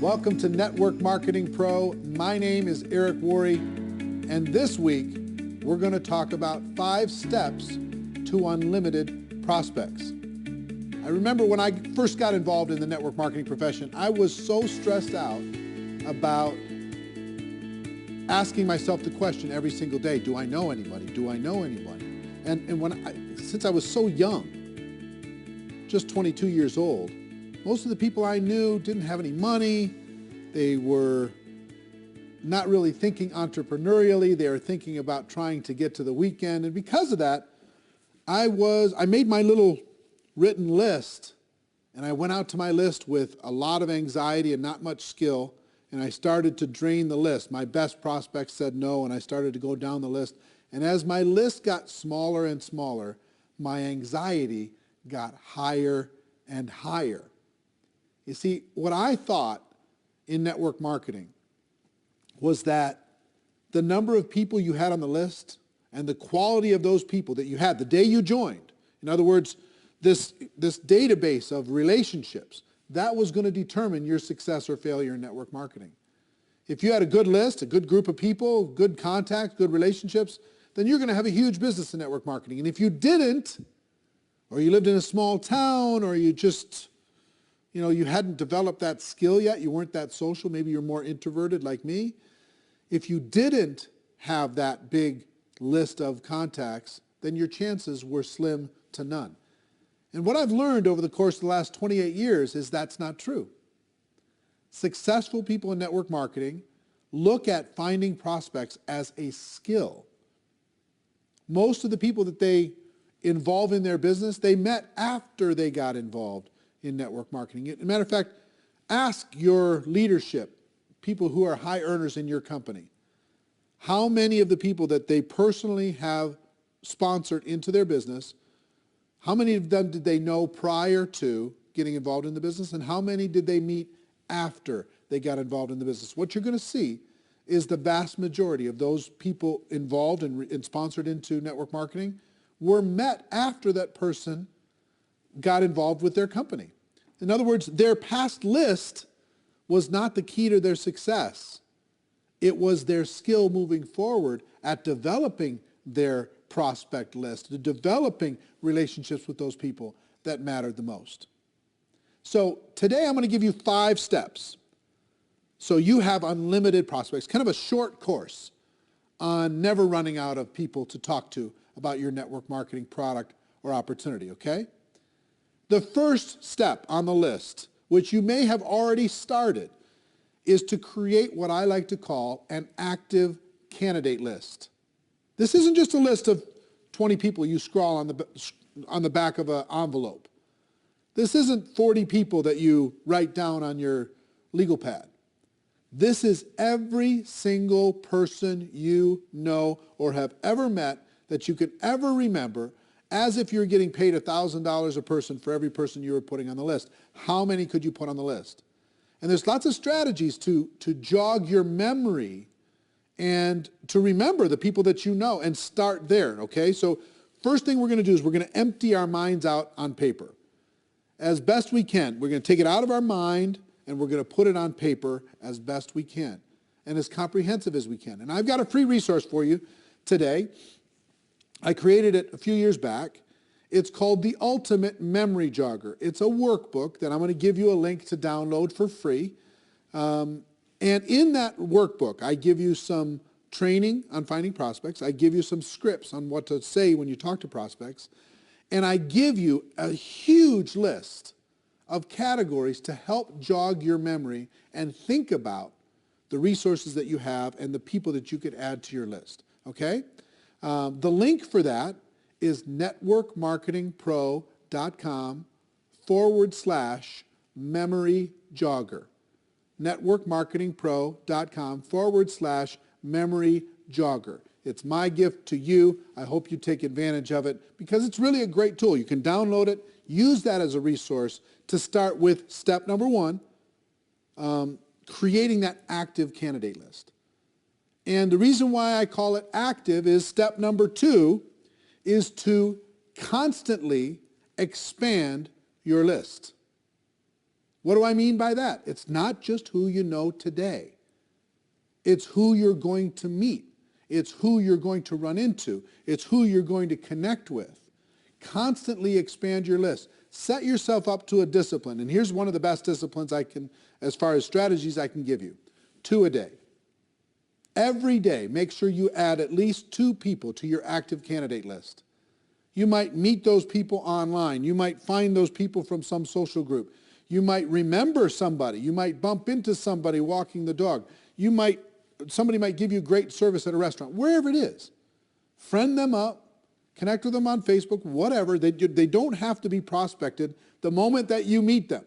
Welcome to Network Marketing Pro. My name is Eric Worre, and this week we're going to talk about 5 steps to unlimited prospects. I remember when I first got involved in the network marketing profession, I was so stressed out about asking myself the question every single day, do I know anybody? Do I know anybody? And since I was so young, just 22 years old, most of the people I knew didn't have any money. They were not really thinking entrepreneurially. They were thinking about trying to get to the weekend. And because of that, I made my little written list, and I went out to my list with a lot of anxiety and not much skill, and I started to drain the list. My best prospects said no, and I started to go down the list. And as my list got smaller and smaller, my anxiety got higher and higher. You see, what I thought in network marketing was that the number of people you had on the list and the quality of those people that you had the day you joined, in other words, this database of relationships, that was going to determine your success or failure in network marketing. If you had a good list, a good group of people, good contacts, good relationships, then you're going to have a huge business in network marketing. And if you didn't, or you lived in a small town, or you just, you hadn't developed that skill yet, you weren't that social, maybe you're more introverted like me. If you didn't have that big list of contacts, then your chances were slim to none. And what I've learned over the course of the last 28 years is that's not true. Successful people in network marketing look at finding prospects as a skill. Most of the people that they involve in their business, they met after they got involved in network marketing. As a matter of fact, ask your leadership, people who are high earners in your company, how many of the people that they personally have sponsored into their business, how many of them did they know prior to getting involved in the business, and how many did they meet after they got involved in the business? What you're going to see is the vast majority of those people involved and sponsored into network marketing were met after that person got involved with their company. In other words, their past list was not the key to their success. It was their skill moving forward at developing their prospect list, to developing relationships with those people that mattered the most. So today I'm going to give you 5 steps so you have unlimited prospects, kind of a short course on never running out of people to talk to about your network marketing product or opportunity, okay? The first step on the list, which you may have already started, is to create what I like to call an active candidate list. This isn't just a list of 20 people you scrawl on the back of an envelope. This isn't 40 people that you write down on your legal pad. This is every single person you know or have ever met that you could ever remember, as if you're getting paid $1,000 a person for every person you were putting on the list. How many could you put on the list? And there's lots of strategies to jog your memory and to remember the people that you know and start there, okay? So first thing we're going to do is we're going to empty our minds out on paper. As best we can. We're going to take it out of our mind and we're going to put it on paper as best we can and as comprehensive as we can. And I've got a free resource for you today. I created it a few years back. It's called the Ultimate Memory Jogger. It's a workbook that I'm going to give you a link to download for free. And in that workbook, I give you some training on finding prospects. I give you some scripts on what to say when you talk to prospects. And I give you a huge list of categories to help jog your memory and think about the resources that you have and the people that you could add to your list, okay? The link for that is networkmarketingpro.com/memory jogger. networkmarketingpro.com/memory jogger. It's my gift to you. I hope you take advantage of it because it's really a great tool. You can download it, use that as a resource to start with step number 1, creating that active candidate list. And the reason why I call it active is step number 2 is to constantly expand your list. What do I mean by that? It's not just who you know today. It's who you're going to meet. It's who you're going to run into. It's who you're going to connect with. Constantly expand your list. Set yourself up to a discipline. And here's one of the best disciplines I can, as far as strategies I can give you. 2 a day. Every day, make sure you add at least 2 people to your active candidate list. You might meet those people online. You might find those people from some social group. You might remember somebody. You might bump into somebody walking the dog. Somebody might give you great service at a restaurant, wherever it is. Friend them up, connect with them on Facebook, whatever. They don't have to be prospected the moment that you meet them.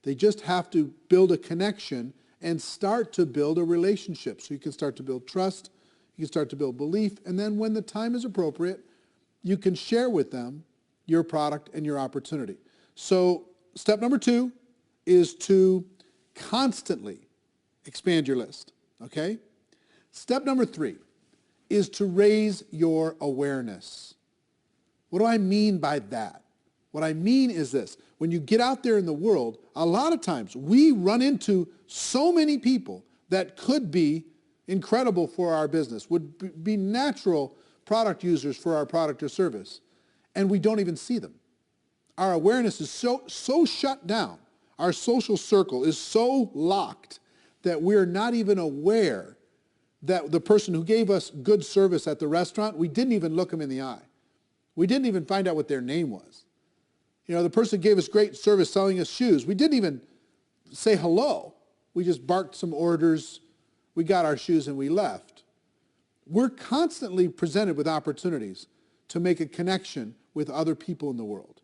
They just have to build a connection and start to build a relationship. So you can start to build trust, you can start to build belief, and then when the time is appropriate, you can share with them your product and your opportunity. So step number 2 is to constantly expand your list, okay? Step number 3 is to raise your awareness. What do I mean by that? What I mean is this. When you get out there in the world, a lot of times we run into so many people that could be incredible for our business, would be natural product users for our product or service, and we don't even see them. Our awareness is so shut down. Our social circle is so locked that we're not even aware that the person who gave us good service at the restaurant, we didn't even look them in the eye. We didn't even find out what their name was. You know, the person gave us great service selling us shoes. We didn't even say hello. We just barked some orders. We got our shoes and we left. We're constantly presented with opportunities to make a connection with other people in the world.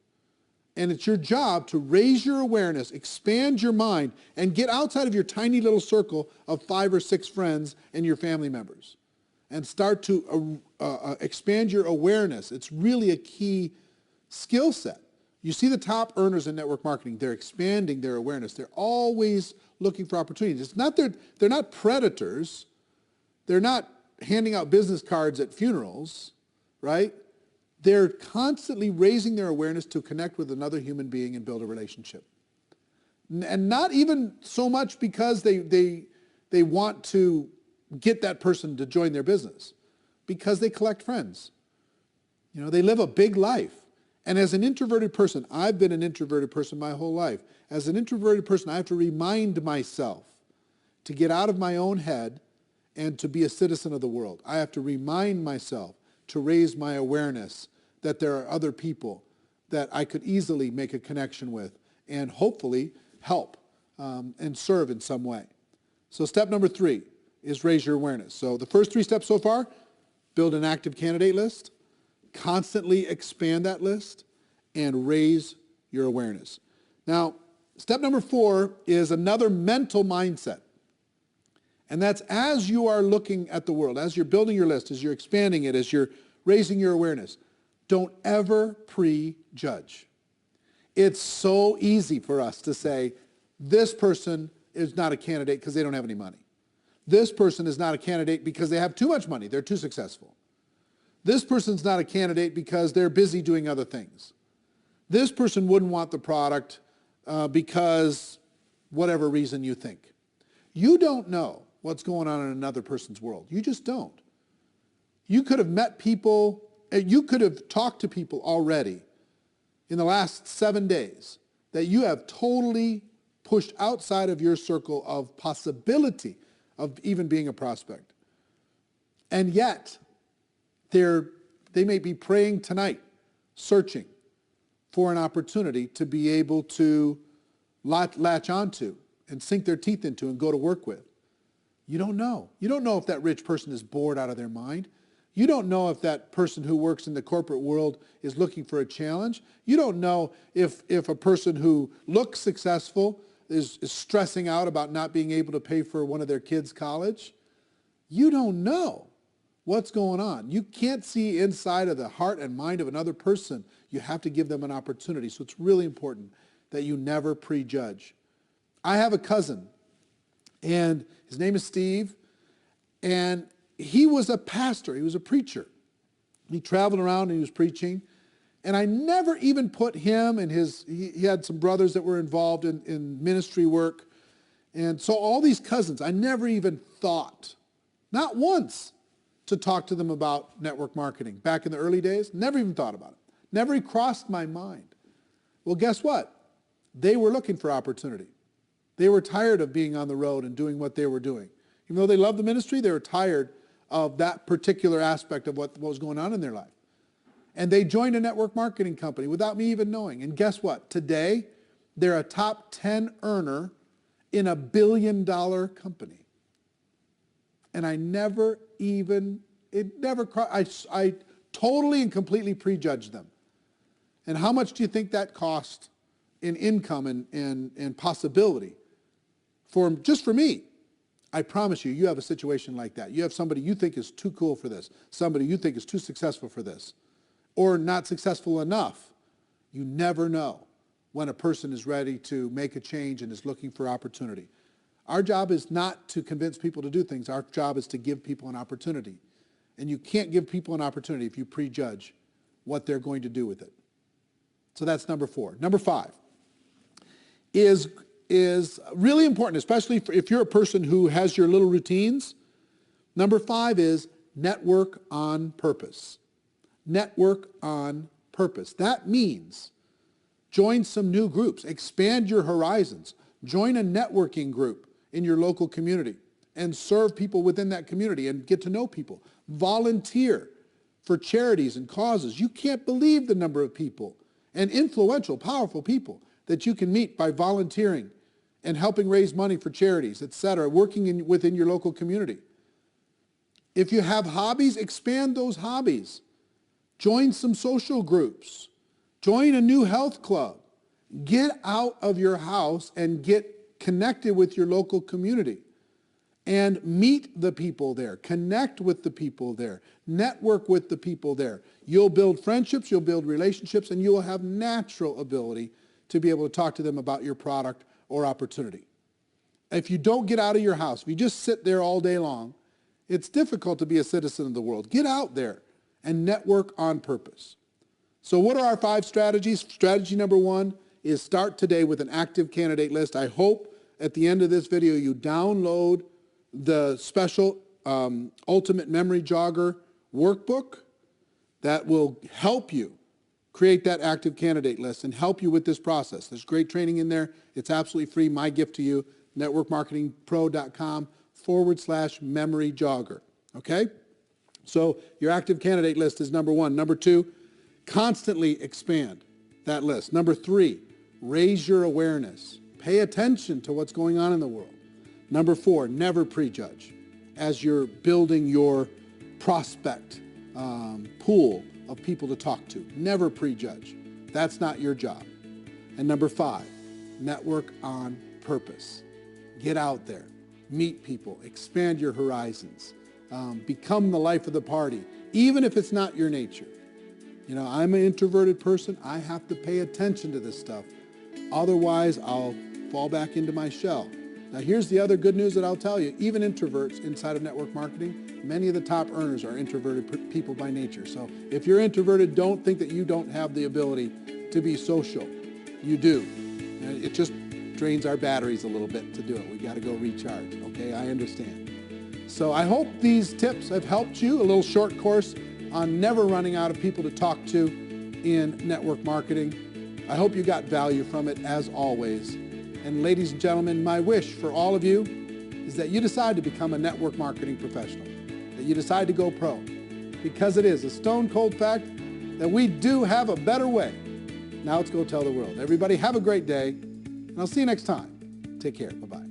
And it's your job to raise your awareness, expand your mind, and get outside of your tiny little circle of 5 or 6 friends and your family members. And start to expand your awareness. It's really a key skill set. You see the top earners in network marketing, they're expanding their awareness. They're always looking for opportunities. It's not they're not predators. They're not handing out business cards at funerals, right? They're constantly raising their awareness to connect with another human being and build a relationship. And not even so much because they want to get that person to join their business, because they collect friends. You know, they live a big life. And as an introverted person, I've been an introverted person my whole life. As an introverted person, I have to remind myself to get out of my own head and to be a citizen of the world. I have to remind myself to raise my awareness that there are other people that I could easily make a connection with and hopefully help and serve in some way. So step number 3 is raise your awareness. So the first 3 steps so far: build an active candidate list, constantly expand that list, and raise your awareness. Now, step number 4 is another mental mindset. And that's as you are looking at the world, as you're building your list, as you're expanding it, as you're raising your awareness, don't ever prejudge. It's so easy for us to say, this person is not a candidate because they don't have any money. This person is not a candidate because they have too much money, they're too successful. This person's not a candidate because they're busy doing other things. This person wouldn't want the product because whatever reason you think. You don't know what's going on in another person's world. You just don't. You could have met people, you could have talked to people already in the last 7 days that you have totally pushed outside of your circle of possibility of even being a prospect. And yet, they may be praying tonight, searching for an opportunity to be able to latch onto and sink their teeth into and go to work with. You don't know. You don't know if that rich person is bored out of their mind. You don't know if that person who works in the corporate world is looking for a challenge. You don't know if a person who looks successful is stressing out about not being able to pay for one of their kids' college. You don't know what's going on. You can't see inside of the heart and mind of another person. You have to give them an opportunity. So it's really important that you never prejudge. I have a cousin, and his name is Steve, and he was a pastor. He was a preacher. He traveled around and he was preaching, And I never even put him and he had some brothers that were involved in ministry work. And so all these cousins, I never even thought, not once, to talk to them about network marketing. Back in the early days, never even thought about it. Never even crossed my mind. Well, guess what? They were looking for opportunity. They were tired of being on the road and doing what they were doing. Even though they loved the ministry, they were tired of that particular aspect of what was going on in their life. And they joined a network marketing company without me even knowing. And guess what? Today, they're a top 10 earner in a $1 billion company. And I never even, I totally and completely prejudged them. And how much do you think that cost in income and possibility just for me? I promise you, you have a situation like that. You have somebody you think is too cool for this, somebody you think is too successful for this, or not successful enough. You never know when a person is ready to make a change and is looking for opportunity. Our job is not to convince people to do things. Our job is to give people an opportunity. And you can't give people an opportunity if you prejudge what they're going to do with it. So that's number 4. Number 5 is really important, especially if you're a person who has your little routines. Number 5 is network on purpose. Network on purpose. That means join some new groups, expand your horizons, join a networking group in your local community and serve people within that community and get to know people. Volunteer for charities and causes. You can't believe the number of people and influential, powerful people that you can meet by volunteering and helping raise money for charities, etc., working within your local community. If you have hobbies, expand those hobbies. Join some social groups. Join a new health club. Get out of your house and get connected with your local community and meet the people there. Connect with the people there. Network with the people there. You'll build friendships, you'll build relationships, and you will have natural ability to be able to talk to them about your product or opportunity. If you don't get out of your house, if you just sit there all day long, it's difficult to be a citizen of the world. Get out there and network on purpose. So what are our 5 strategies? Strategy number 1 is start today with an active candidate list. I hope at the end of this video you download the special Ultimate Memory Jogger workbook that will help you create that active candidate list and help you with this process. There's great training in there. It's absolutely free. My gift to you, networkmarketingpro.com/memory jogger. Okay? So your active candidate list is number 1. Number 2, constantly expand that list. Number 3, raise your awareness. Pay attention to what's going on in the world. Number 4, never prejudge as you're building your prospect pool of people to talk to. Never prejudge. That's not your job. And number 5, network on purpose. Get out there, meet people, expand your horizons, become the life of the party, even if it's not your nature. You know, I'm an introverted person. I have to pay attention to this stuff. Otherwise, I'll fall back into my shell. Now, here's the other good news that I'll tell you. Even introverts inside of network marketing, many of the top earners are introverted people by nature. So if you're introverted, don't think that you don't have the ability to be social. You do. And it just drains our batteries a little bit to do it. We got to go recharge, okay? I understand. So I hope these tips have helped you. A little short course on never running out of people to talk to in network marketing. I hope you got value from it, as always. And ladies and gentlemen, my wish for all of you is that you decide to become a network marketing professional, that you decide to go pro, because it is a stone cold fact that we do have a better way. Now let's go tell the world. Everybody have a great day, and I'll see you next time. Take care. Bye-bye.